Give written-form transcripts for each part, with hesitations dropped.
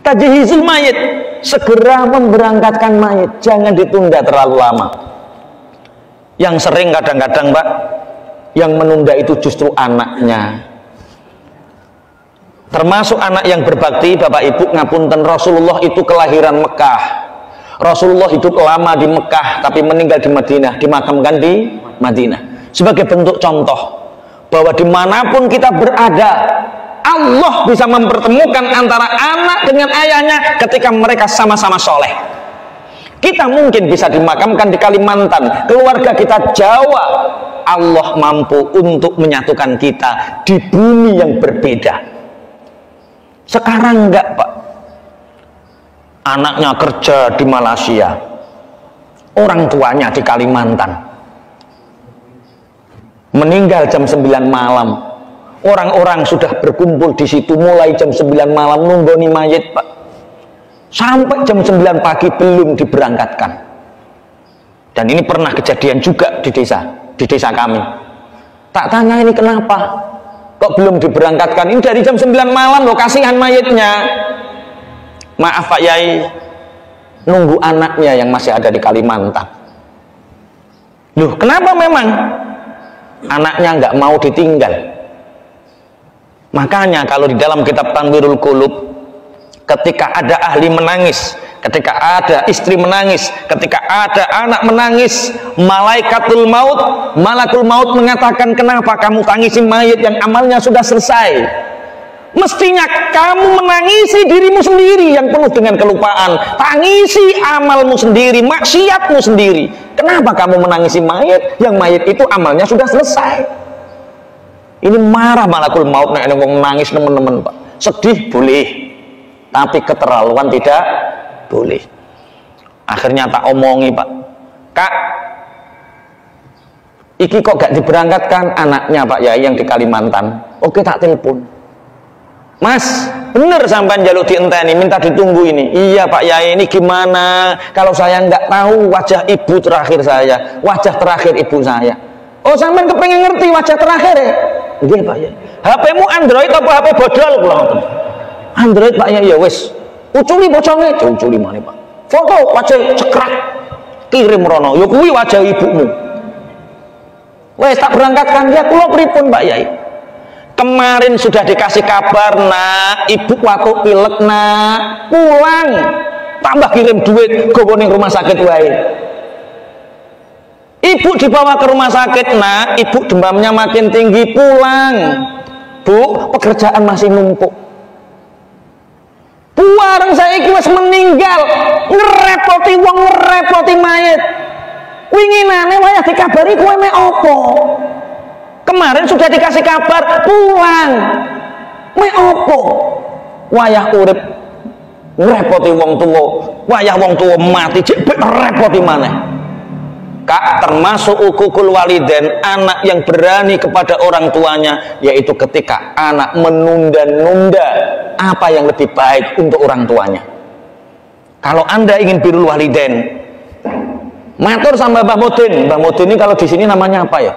Tajhizul mayit, segera memberangkatkan mayit, jangan ditunda terlalu lama. Yang sering kadang-kadang Pak, yang menunda itu justru anaknya. Termasuk anak yang berbakti, Bapak Ibu ngapunten, Rasulullah itu kelahiran Mekah. Rasulullah hidup lama di Mekah, tapi meninggal di Madinah, dimakamkan di Madinah. Sebagai bentuk contoh bahwa dimanapun kita berada, Allah bisa mempertemukan antara anak dengan ayahnya ketika mereka sama-sama soleh. Kita mungkin bisa dimakamkan di Kalimantan, keluarga kita Jawa, Allah mampu untuk menyatukan kita di bumi yang berbeda. Sekarang enggak Pak, anaknya kerja di Malaysia, orang tuanya di Kalimantan, meninggal jam 9 malam. Orang-orang sudah berkumpul di situ mulai jam 9 malam nunggoni mayit Pak, sampai jam 9 pagi belum diberangkatkan. Dan ini pernah kejadian juga di desa kami. Tak tanya ini kenapa kok belum diberangkatkan, ini dari jam 9 malam loh, kasihan mayitnya. Maaf Pak Yai, nunggu anaknya yang masih ada di Kalimantan. Loh kenapa memang? Anaknya nggak mau ditinggal. Makanya kalau di dalam kitab Tanwirul Qulub, ketika ada ahli menangis, ketika ada istri menangis, ketika ada anak menangis, malakul maut mengatakan, kenapa kamu tangisi mayit yang amalnya sudah selesai? Mestinya kamu menangisi dirimu sendiri yang penuh dengan kelupaan, tangisi amalmu sendiri, maksiatmu sendiri. Kenapa kamu menangisi mayit yang mayit itu amalnya sudah selesai? Ini marah malakul maut, nek wong nangis teman-teman Pak. Sedih boleh, tapi keterlaluan tidak boleh. Akhirnya tak omongi Pak, Kak, iki kok gak diberangkatkan anaknya Pak Yai yang di Kalimantan. Oke tak telepon, Mas, bener sampai jaluk dienteni, minta ditunggu ini. Iya Pak Yai, ini gimana kalau saya nggak tahu wajah ibu terakhir saya, wajah terakhir ibu saya. Oh sampai kepengen ngerti wajah terakhir ya? Iya Pak Yai. HP-mu Android apa HP bodol? Android Pak Yai, ya wis. Uculi bocongnya, uculi mana Pak? Foto wajah cekrak, kirim rono. Yo kuwi wajah ibumu. Wes tak berangkatkan dia, kulo pripun Pak Yai? Kemarin sudah dikasih kabar nak, ibu waktu pilek nak, pulang. Tambah kirim duit, gowo ning rumah sakit wae. Ibu dibawa ke rumah sakit nak, ibu demamnya makin tinggi, pulang. Bu, pekerjaan masih numpuk. Buareng saiki wis meninggal, ngerepoti wong, ngerepoti mayit. Winginane wayah dikabari kowe mek opo? Kemarin sudah dikasih kabar, pulang. Mek opo? Wayah urip ngerepoti wong tuwa, wayah wong tuwa mati jek repoti maneh. Kak, termasuk ukukul waliden, anak yang berani kepada orang tuanya, yaitu ketika anak menunda-nunda apa yang lebih baik untuk orang tuanya. Kalau Anda ingin birrul waliden, matur sama Mbah Mudin. Mbah Mudin ini kalau di sini namanya apa ya?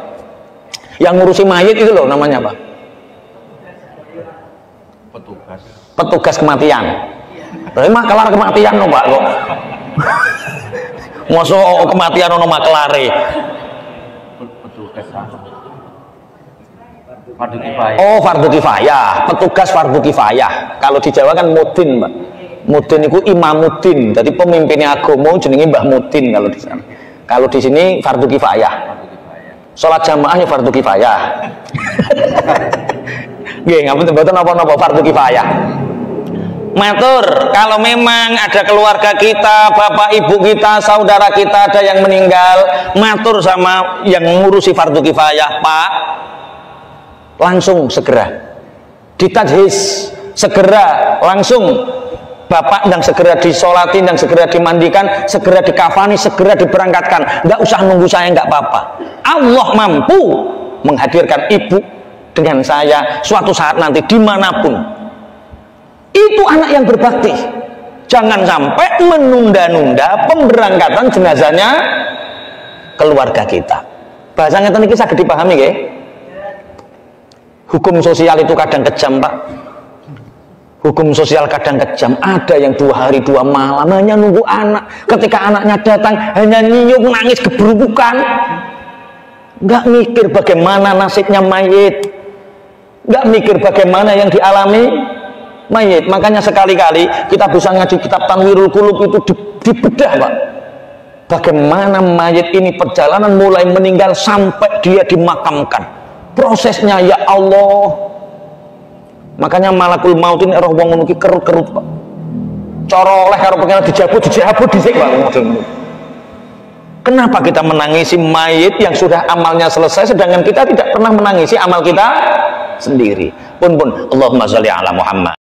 Yang ngurusi mayit itu loh, namanya apa? Petugas kematian. Tapi mah kelar kematian loh Pak kok. Mosok kematian ono makelare. Oh, fardu kifayah, petugas fardu kifayah. Kalau di Jawa kan mudin, Pak. Mudin itu imamuddin, jadi pemimpinnya agama jenenge Mbah Mudin kalau di sana. Kalau di sini fardu kifayah. Salat jamaahnya fardu kifayah. Nggih, ngapunten mboten napa-napa fardu kifayah. Matur, kalau memang ada keluarga kita, bapak ibu kita, saudara kita ada yang meninggal, matur sama yang ngurusi fardu kifayah, Pak, langsung segera ditajhiz, segera langsung bapak dan segera disolatin dan segera dimandikan, segera dikafani, segera diberangkatkan. Nggak usah nunggu saya, nggak apa-apa. Allah mampu menghadirkan ibu dengan saya suatu saat nanti dimanapun. Itu anak yang berbakti. Jangan sampai menunda-nunda pemberangkatan jenazahnya keluarga kita. Bahasanya tadi kisah dipahami ya? Hukum sosial itu kadang kejam Pak. Hukum sosial kadang kejam. Ada yang 2 hari 2 malam hanya nunggu anak. Ketika anaknya datang hanya nyium, nangis geburukan. Nggak mikir bagaimana nasibnya mayit. Nggak mikir bagaimana yang dialami mayit. Makanya sekali-kali kita bisa ngaji kitab Tanwirul Qulub itu dibedah, Pak. Bagaimana mayit ini perjalanan mulai meninggal sampai dia dimakamkan. Prosesnya ya Allah. Makanya malakul maut ini roh wong ngono ki kerut-kerut, Pak. Cara oleh karo pengen dijabut dhisik, Pak. Kenapa kita menangisi mayit yang sudah amalnya selesai sedangkan kita tidak pernah menangisi amal kita sendiri? Pun Allahumma sholli ala Muhammad.